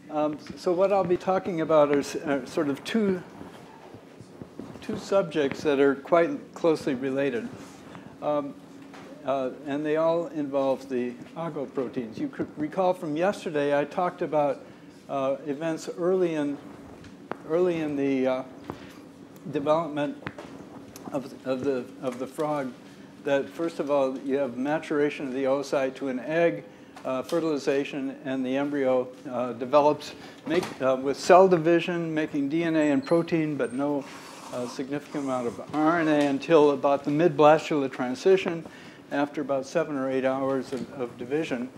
So what I'll be talking about are sort of two subjects that are quite closely related. And they all involve the Ago proteins. You could recall from yesterday I talked about events early in the development of the frog. That first of all, you have maturation of the oocyte to an egg, fertilization, and the embryo develops with cell division, making DNA and protein, but no significant amount of RNA until about the mid-blastular transition, after about 7 or 8 hours of division.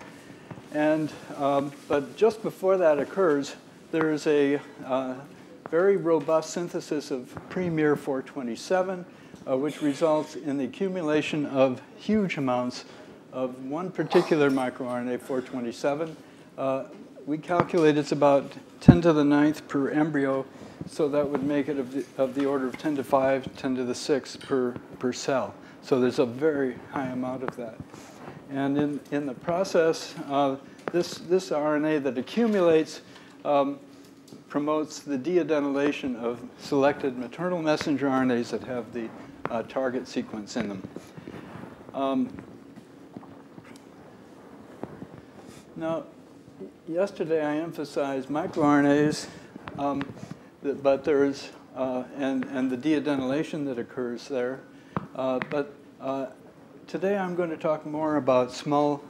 And but just before that occurs, there is a very robust synthesis of pre-miR427, which results in the accumulation of huge amounts of one particular microRNA, 427. We calculate it's about 10 to the 9th per embryo, so that would make it of the order of 10 to 5, 10 to the 6 per cell. So there's a very high amount of that. And in the process, this RNA that accumulates promotes the deadenylation of selected maternal messenger RNAs that have the target sequence in them. Now, yesterday I emphasized microRNAs, but there's and the deadenylation that occurs there. But today I'm going to talk more about small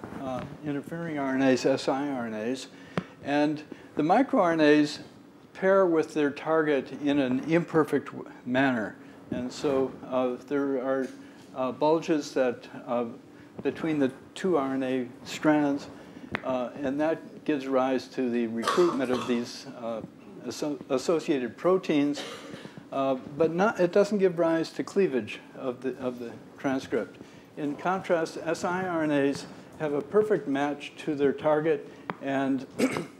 interfering RNAs, siRNAs, and the microRNAs pair with their target in an imperfect manner. And so there are bulges that between the two RNA strands, and that gives rise to the recruitment of these associated proteins, but it doesn't give rise to cleavage of the transcript. In contrast, siRNAs have a perfect match to their target, and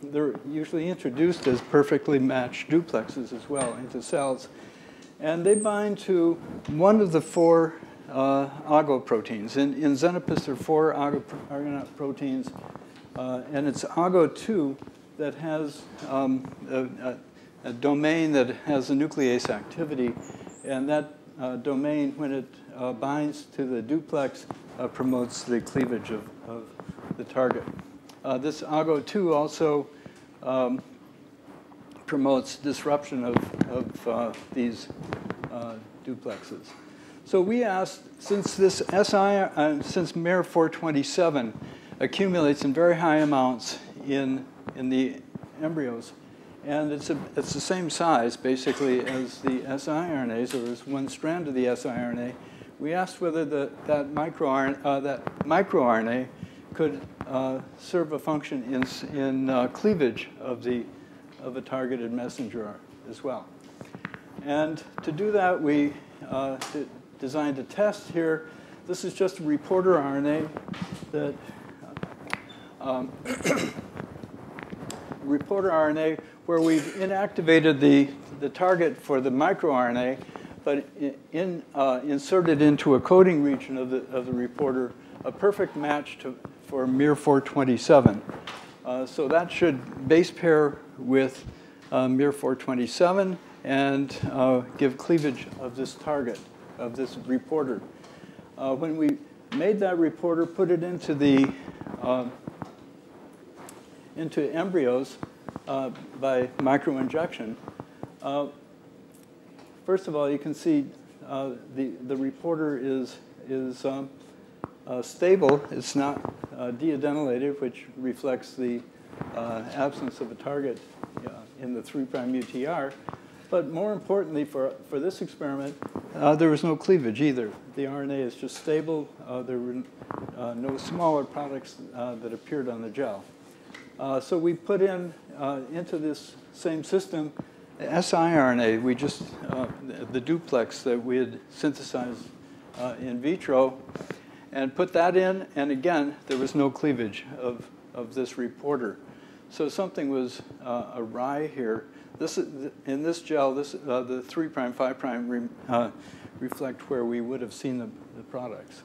they're usually introduced as perfectly matched duplexes as well into cells. And they bind to one of the 4 Ago proteins. In Xenopus, there are 4 Ago proteins, and it's Ago2 that has a domain that has a nuclease activity, and that domain, when it binds to the duplex, promotes the cleavage of the target. This Ago2 also promotes disruption of these duplexes. So we asked, since this since miR427 accumulates in very high amounts in the embryos, and it's the same size basically as the siRNAs, or as one strand of the siRNA, we asked whether that microRNA could serve a function in cleavage of a targeted messenger as well. And to do that, we designed a test here. This is just a reporter RNA that reporter RNA where we've inactivated the target for the microRNA, but inserted into a coding region of the reporter a perfect match for miR427. So that should base pair with miR427 and give cleavage of this target, of this reporter. When we made that reporter, put it into the into embryos by microinjection, first of all, you can see the reporter is stable. It's not deadenylated, which reflects the absence of a target in the 3' UTR. But more importantly, for this experiment, there was no cleavage either. The RNA is just stable. There were no smaller products that appeared on the gel. So we put into this same system siRNA. We just the duplex that we had synthesized in vitro, and put that in, and again, there was no cleavage of this reporter. So something was awry here. In this gel, the 3', 5' reflect where we would have seen the products.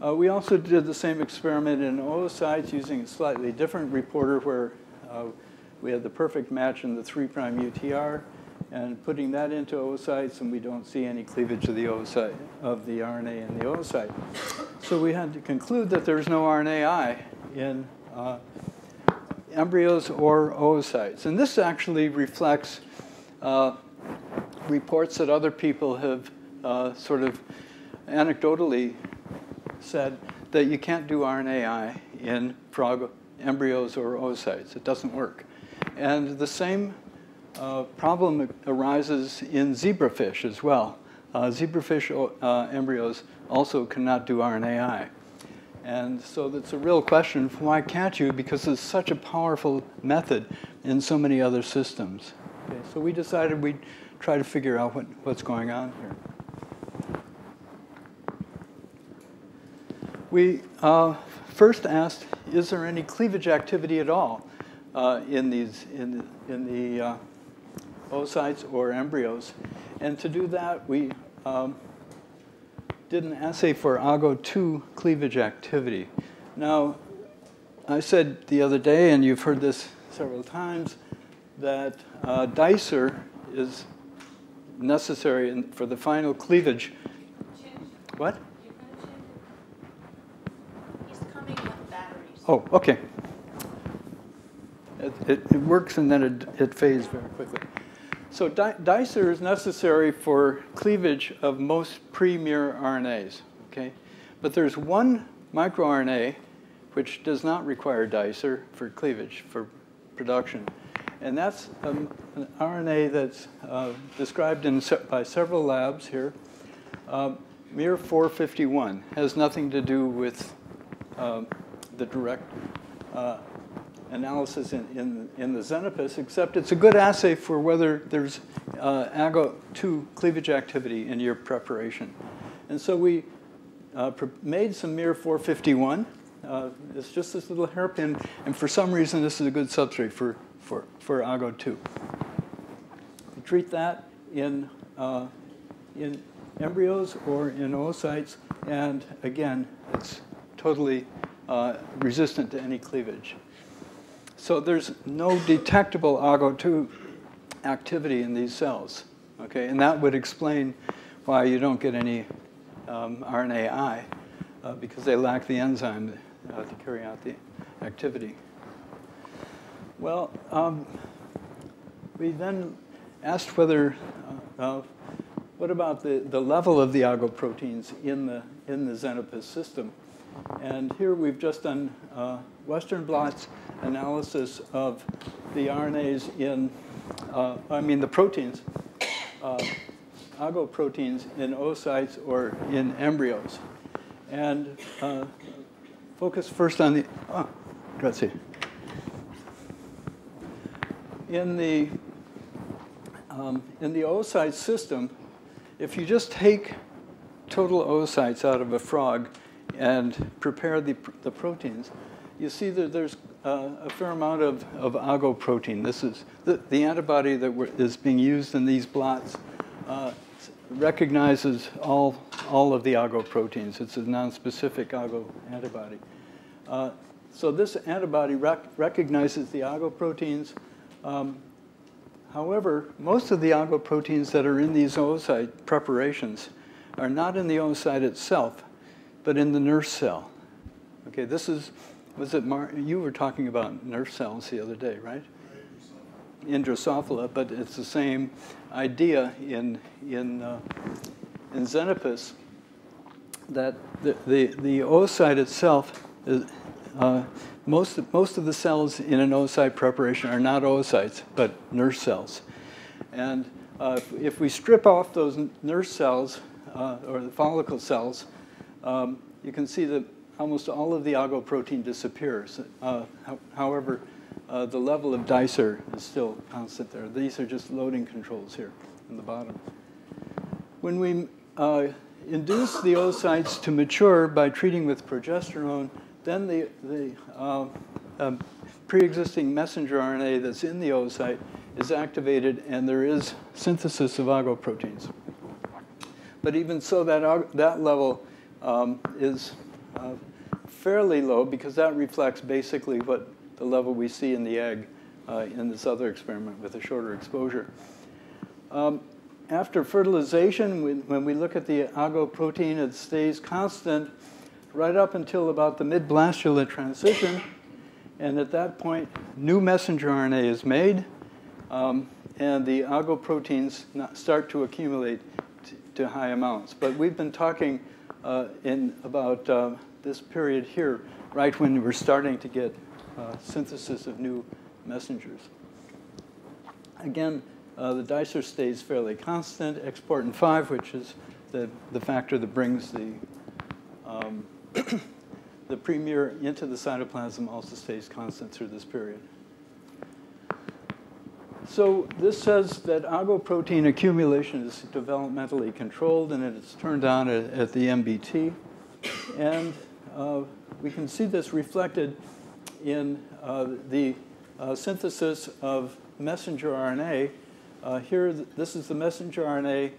We also did the same experiment in oocytes using a slightly different reporter where we had the perfect match in the 3' UTR, and putting that into oocytes, and we don't see any cleavage of the oocyte, of the RNA in the oocyte. So we had to conclude that there's no RNAi in embryos or oocytes. And this actually reflects reports that other people have sort of anecdotally said that you can't do RNAi in frog embryos or oocytes. It doesn't work. And the same problem arises in zebrafish as well. Zebrafish embryos also cannot do RNAi. And so that's a real question, why can't you? Because it's such a powerful method in so many other systems. Okay, so we decided we'd try to figure out what's going on here. We first asked, is there any cleavage activity at all in the oocytes or embryos? And to do that, we did an assay for Ago2 cleavage activity. Now, I said the other day, and you've heard this several times, that dicer is necessary for the final cleavage. What? He's coming with batteries. Oh, OK. It works, and then it fades very quickly. So dicer is necessary for cleavage of most pre-mRNAs, okay? But there's one microRNA which does not require dicer for cleavage, for production. And that's an RNA that's described by several labs here. miR-451 has nothing to do with the direct analysis in the Xenopus, except it's a good assay for whether there's Ago2 cleavage activity in your preparation. And so we made some miR-451. It's just this little hairpin, and for some reason this is a good substrate for Ago2. We treat that in embryos or in oocytes, and again, it's totally resistant to any cleavage. So there's no detectable Ago2 activity in these cells, okay? And that would explain why you don't get any RNAi, because they lack the enzyme to carry out the activity. Well, we then asked whether, what about the level of the Ago proteins in the Xenopus system? And here we've just done Western blots analysis of the RNAs in, the proteins, Ago proteins in oocytes or in embryos. And focus first on the, let's see. In the oocyte system, if you just take total oocytes out of a frog and prepare the proteins, you see that there's a fair amount of Ago protein. This is the antibody that is being used in these blots recognizes all of the Ago proteins. It's a nonspecific Ago antibody. So this antibody recognizes the Ago proteins. However, most of the Ago proteins that are in these oocyte preparations are not in the oocyte itself, but in the nurse cell. Okay, this is, you were talking about nurse cells the other day, right? In Drosophila, but it's the same idea in Xenopus, that the oocyte itself is, most of the cells in an oocyte preparation are not oocytes, but nurse cells. And if we strip off those nurse cells, or the follicle cells, you can see that almost all of the Ago protein disappears. However, the level of dicer is still constant there. These are just loading controls here in the bottom. When we induce the oocytes to mature by treating with progesterone, then the pre-existing messenger RNA that's in the oocyte is activated, and there is synthesis of Ago proteins. But even so, that level is fairly low, because that reflects basically what the level we see in the egg in this other experiment with a shorter exposure. After fertilization, when we look at the Ago protein, it stays constant right up until about the mid-blastula transition. And at that point, new messenger RNA is made, and the Ago proteins start to accumulate to high amounts. But we've been talking in about this period here, right when we're starting to get synthesis of new messengers. Again, the dicer stays fairly constant. Exportin 5, which is the factor that brings the the premier into the cytoplasm, also stays constant through this period. So this says that Ago protein accumulation is developmentally controlled, and it's turned on at the MBT. And we can see this reflected in the synthesis of messenger RNA. Here, this is the messenger RNA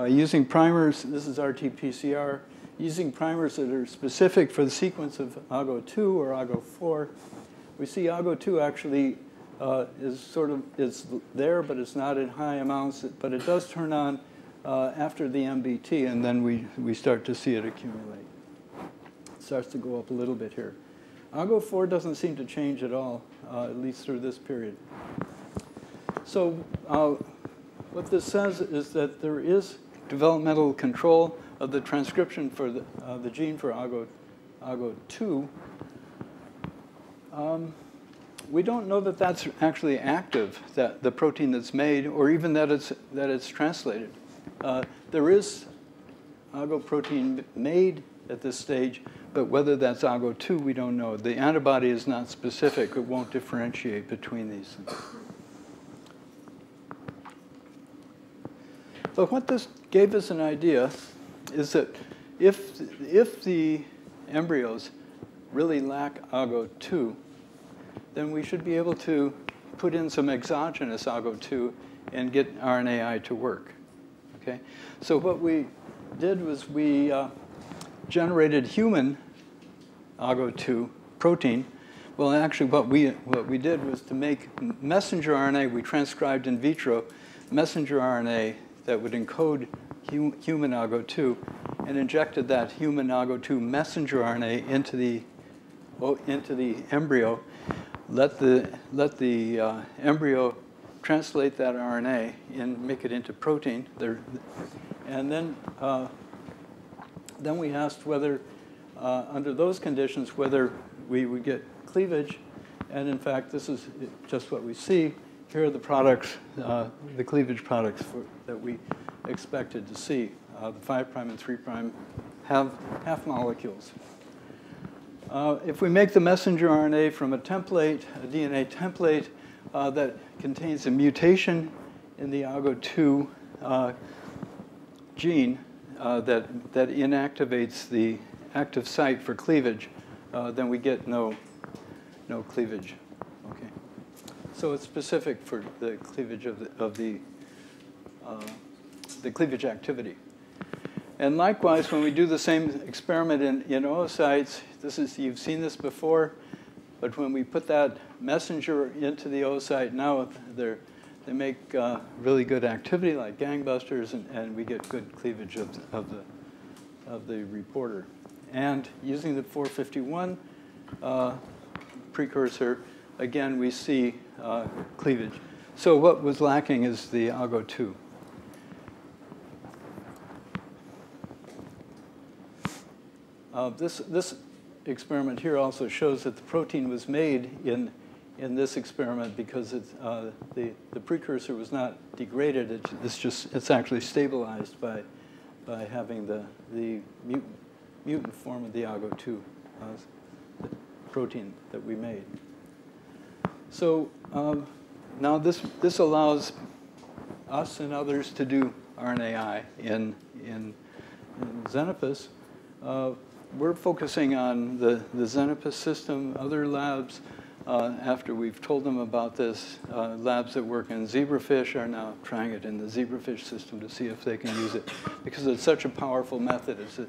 using primers. This is RT-PCR. Using primers that are specific for the sequence of Ago2 or Ago4. We see Ago2 actually is there, but it's not in high amounts. But it does turn on after the MBT, and then we start to see it accumulate. It starts to go up a little bit here. Ago4 doesn't seem to change at all, at least through this period. So what this says is that there is developmental control of the transcription for the gene for Ago2. We don't know that that's actually active, that the protein that's made, or even that it's translated. There is Ago protein made at this stage, but whether that's Ago2, we don't know. The antibody is not specific. It won't differentiate between these. So what this gave us an idea is that if the embryos really lack Ago2, then we should be able to put in some exogenous Ago2 and get RNAi to work. Okay? So what we did was we generated human Ago2 protein. Well, actually, what we did was to make messenger RNA. We transcribed in vitro messenger RNA that would encode human Ago2, and injected that human Ago2 messenger RNA into the embryo. Let the embryo translate that RNA and make it into protein. And then we asked whether, under those conditions, whether we would get cleavage. And in fact, this is just what we see. Here are the products, the cleavage products that we expected to see. The 5' and 3' have half molecules. If we make the messenger RNA from a template, a DNA template that contains a mutation in the Ago2 gene that inactivates the active site for cleavage, then we get no cleavage. Okay. So it's specific for the cleavage of the cleavage activity. And likewise, when we do the same experiment in oocytes, you've seen this before, but when we put that messenger into the oocyte, now they make really good activity like gangbusters, and we get good cleavage of the reporter. And using the 451 precursor, again, we see cleavage. So what was lacking is the Ago2. This experiment here also shows that the protein was made in this experiment because the precursor was not degraded. It's actually stabilized by having the mutant form of the Ago2 protein that we made. So now this allows us and others to do RNAi in Xenopus. We're focusing on the Xenopus system. Other labs, after we've told them about this, labs that work in zebrafish are now trying it in the zebrafish system to see if they can use it. Because it's such a powerful method, it's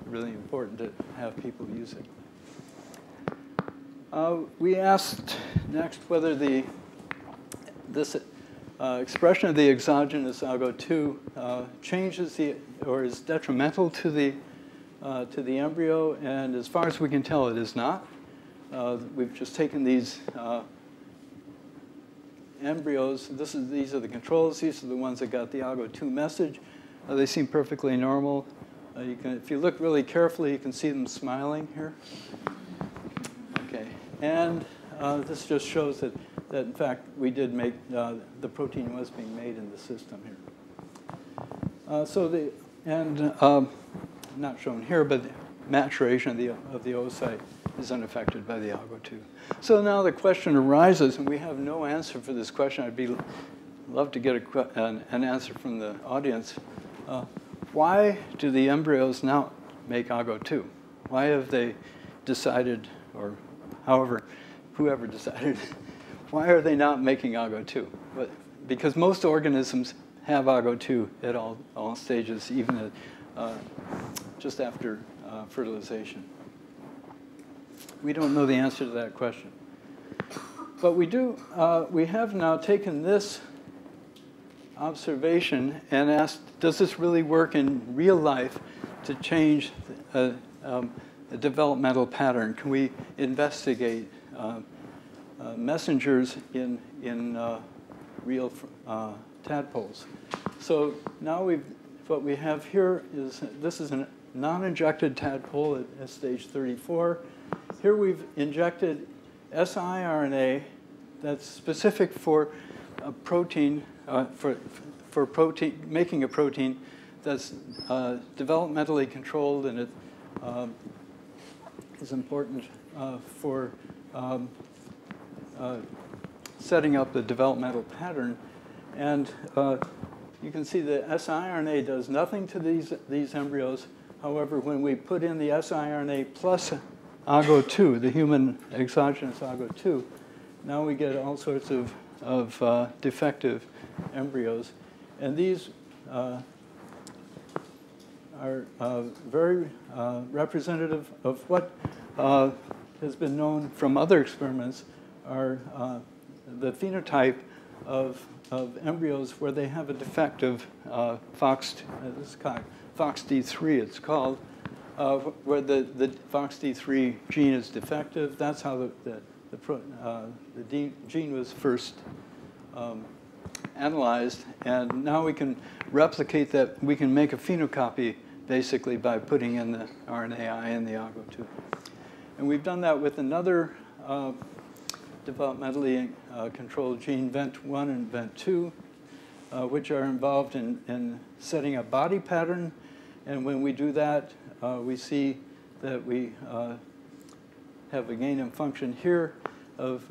really important to have people use it. We asked next whether the this expression of the exogenous Ago2 changes or is detrimental to the embryo, and as far as we can tell, it is not. We've just taken these embryos. These are the controls. These are the ones that got the Ago2 message. They seem perfectly normal. If you look really carefully, you can see them smiling here. Okay, and this just shows that in fact we did make the protein was being made in the system here. Not shown here, but the maturation of the oocyte is unaffected by the Ago2. So now the question arises, and we have no answer for this question. I'd love to get an answer from the audience. Why do the embryos now make Ago2? Why have they decided, or whoever decided, why are they not making Ago2? Because most organisms have Ago2 at all stages, even at, just after fertilization. We don't know the answer to that question. But we have now taken this observation and asked, does this really work in real life to change a developmental pattern? Can we investigate messengers in real tadpoles? So now what we have here is, this is a non-injected tadpole at stage 34. Here we've injected siRNA that's specific for a protein, making a protein that's developmentally controlled, and it is important for setting up the developmental pattern. And you can see the siRNA does nothing to these embryos. However, when we put in the siRNA plus Ago2, the human exogenous Ago2, now we get all sorts of defective embryos. And these are very representative of what has been known from other experiments, are the phenotype of embryos where they have a defective FOXD3, it's called, where the FOXD3 gene is defective. That's how the gene was first analyzed, and now we can replicate that. We can make a phenocopy basically by putting in the RNAi and the Ago2. And we've done that with another developmentally controlled gene, VENT1 and VENT2, which are involved in setting a body pattern. And when we do that, we see that we have a gain in function here of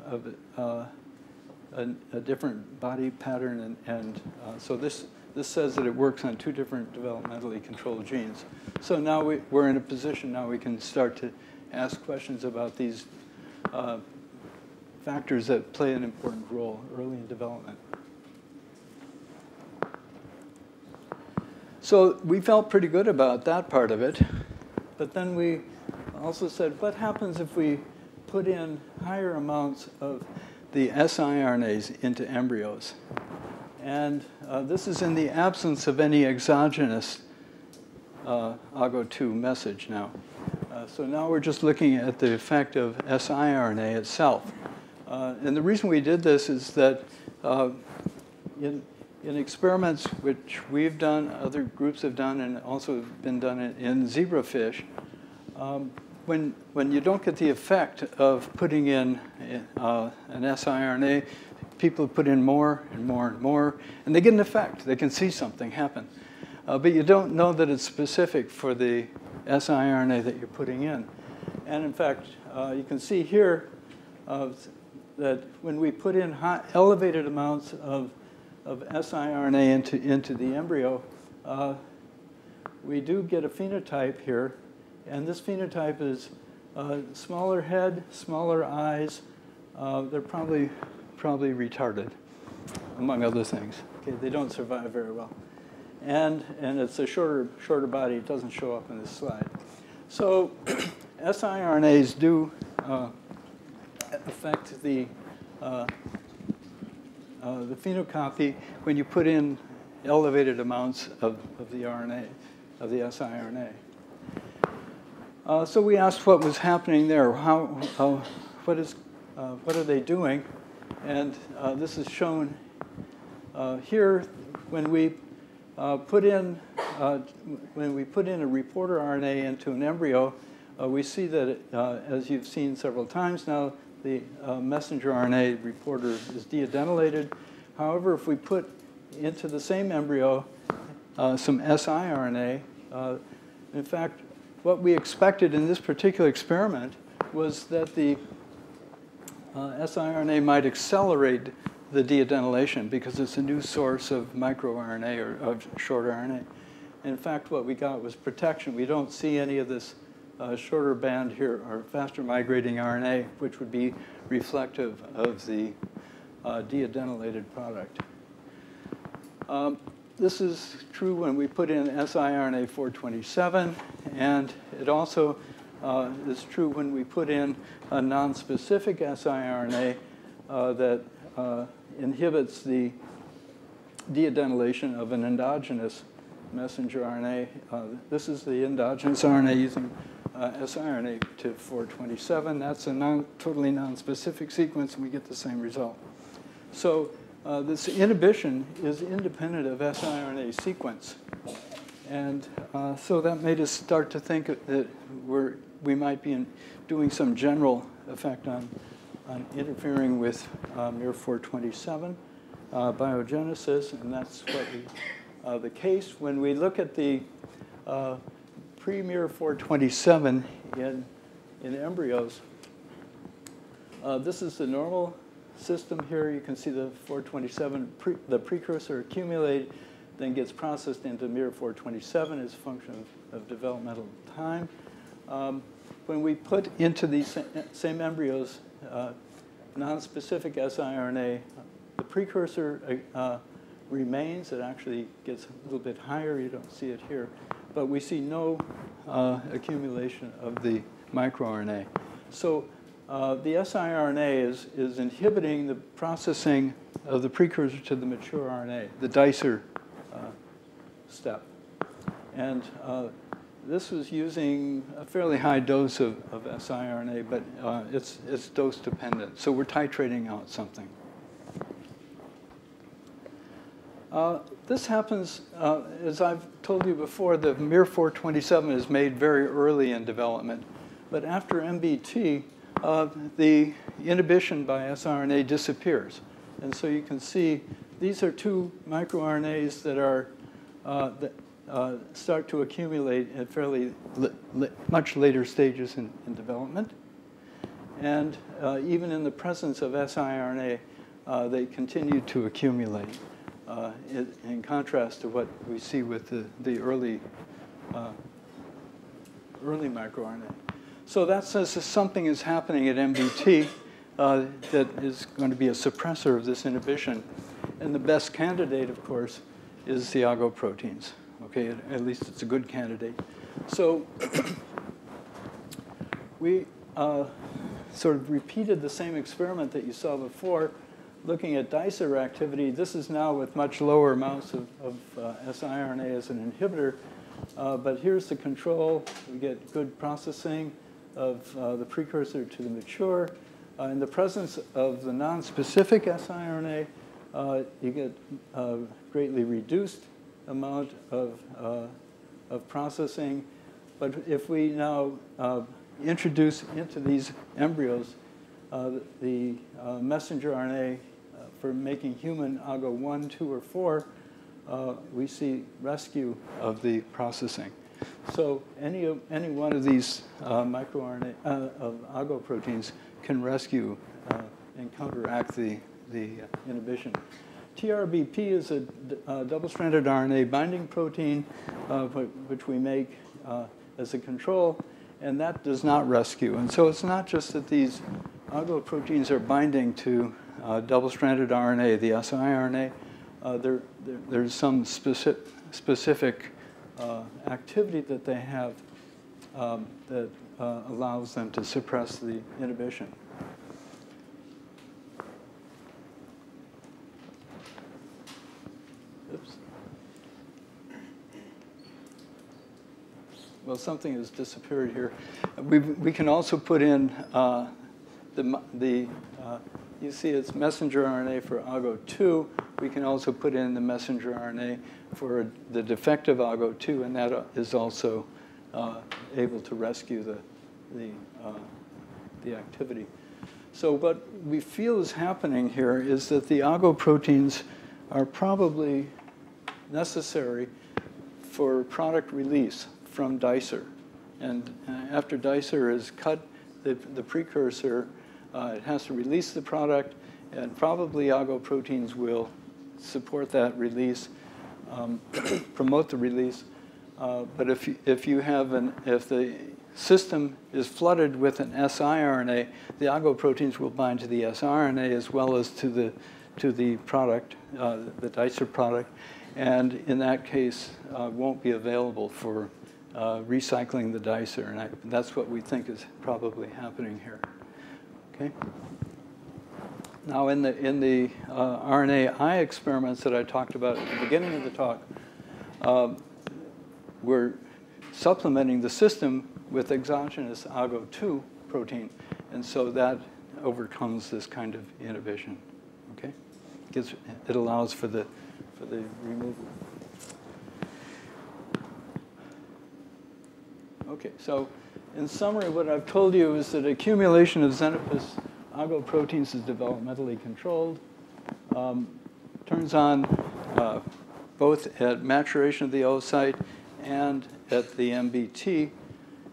a different body pattern. And so this says that it works on two different developmentally controlled genes. So now we're in a position, now we can start to ask questions about these factors that play an important role early in development. So we felt pretty good about that part of it. But then we also said, what happens if we put in higher amounts of the siRNAs into embryos? And this is in the absence of any exogenous Ago2 message now. So now we're just looking at the effect of siRNA itself. And the reason we did this is that in experiments which we've done, other groups have done, and also been done in zebrafish, when you don't get the effect of putting in an siRNA, people put in more and more and more, and they get an effect. They can see something happen. But you don't know that it's specific for the siRNA that you're putting in. And in fact, you can see here that when we put in elevated amounts of siRNA into the embryo, we do get a phenotype here. And this phenotype is smaller head, smaller eyes. They're probably retarded, among other things. Okay, they don't survive very well. And it's a shorter body. It doesn't show up in this slide. So siRNAs do affect the the phenocopy when you put in elevated amounts of the RNA, of the siRNA. So we asked what was happening there. What are they doing? And this is shown here when we put in a reporter RNA into an embryo. We see that, as you've seen several times now, the messenger RNA reporter is deadenylated. However, if we put into the same embryo some siRNA, in fact, what we expected in this particular experiment was that the siRNA might accelerate the deadenylation because it's a new source of microRNA or of short RNA. In fact, what we got was protection. We don't see any of this shorter band here, or faster migrating RNA, which would be reflective of the deadenylated product. This is true when we put in siRNA 427, and it also is true when we put in a non-specific siRNA that inhibits the deadenylation of an endogenous messenger RNA. This is the endogenous RNA using siRNA to 427. That's a totally non-specific sequence, and we get the same result. So this inhibition is independent of siRNA sequence. And so that made us start to think that we might be doing some general effect on interfering with miR427 biogenesis, and that's what the case. When we look at the pre-miR427 in embryos, this is the normal system here. You can see the 427, the precursor accumulated, then gets processed into miR427 as a function of developmental time. When we put into these same embryos non-specific siRNA, the precursor remains. It actually gets a little bit higher. You don't see it here. But we see no accumulation of the microRNA. So the siRNA is inhibiting the processing of the precursor to the mature RNA, the dicer step. And this was using a fairly high dose of siRNA, but it's dose dependent. So we're titrating out something. This happens, as I've told you before, the miR427 is made very early in development. But after MBT, the inhibition by siRNA disappears. And so you can see these are two microRNAs that are start to accumulate at fairly much later stages in development. And even in the presence of siRNA, they continue to accumulate, in contrast to what we see with the early microRNA. So that says that something is happening at MBT that is going to be a suppressor of this inhibition. And the best candidate, of course, is the Ago proteins. Okay, at least it's a good candidate. So we sort of repeated the same experiment that you saw before, looking at dicer activity. This is now with much lower amounts of siRNA as an inhibitor. But here's the control. We get good processing of the precursor to the mature. In the presence of the non-specific siRNA, you get a greatly reduced amount of processing. But if we now introduce into these embryos the messenger RNA for making human Ago1, 2, or 4, we see rescue of the processing. So any one of these microRNA of Ago proteins can rescue and counteract the inhibition. TRBP is a double-stranded RNA binding protein, which we make as a control, and that does not rescue. And so it's not just that these Ago proteins are binding to double-stranded RNA, the siRNA. There's some specific activity that they have that allows them to suppress the inhibition. well, something has disappeared here. We can also put in you see it's messenger RNA for Ago2. We can also put in the messenger RNA for the defective Ago2, and that is also able to rescue the activity. So what we feel is happening here is that the Ago proteins are probably necessary for product release from dicer. And after dicer is cut, the precursor, it has to release the product, and probably Ago proteins will support that release, promote the release. But if the system is flooded with an siRNA, the Ago proteins will bind to the siRNA as well as to the product, the dicer product, and in that case won't be available for recycling the dicer, and that's what we think is probably happening here. Okay. Now, in the RNAi experiments that I talked about at the beginning of the talk, we're supplementing the system with exogenous Ago2 protein, and so that overcomes this kind of inhibition. Okay, it allows for the removal. Okay, so in summary, what I've told you is that accumulation of Xenopus Ago proteins is developmentally controlled. Turns on both at maturation of the oocyte and at the MBT.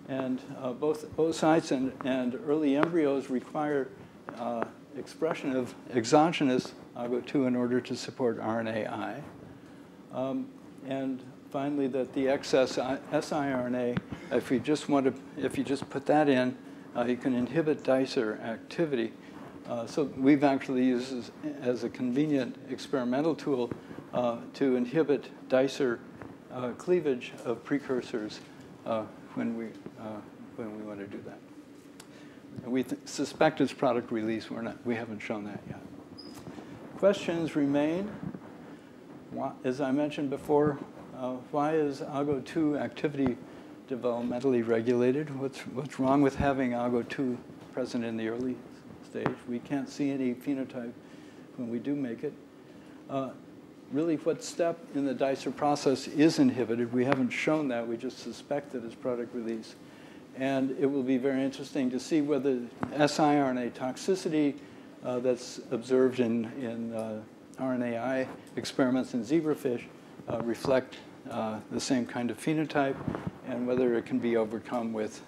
And both oocytes and early embryos require expression of exogenous Ago2 in order to support RNAi. And finally, that the excess siRNA, if you just put that in, you can inhibit dicer activity. So we've actually used this as a convenient experimental tool to inhibit dicer cleavage of precursors when we want to do that. And we suspect it's product release. We haven't shown that yet. Questions remain. As I mentioned before, why is Ago2 activity developmentally regulated? What's wrong with having Ago2 present in the early stage? We can't see any phenotype when we do make it. Really, what step in the dicer process is inhibited? We haven't shown that. We just suspect that it's product release. And it will be very interesting to see whether siRNA toxicity that's observed in RNAi experiments in zebrafish reflect the same kind of phenotype, and whether it can be overcome with,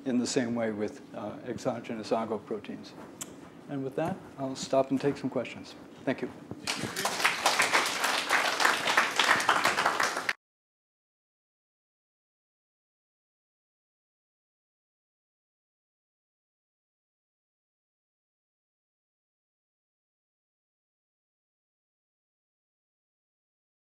in the same way with exogenous Ago proteins. And with that, I'll stop and take some questions. Thank you.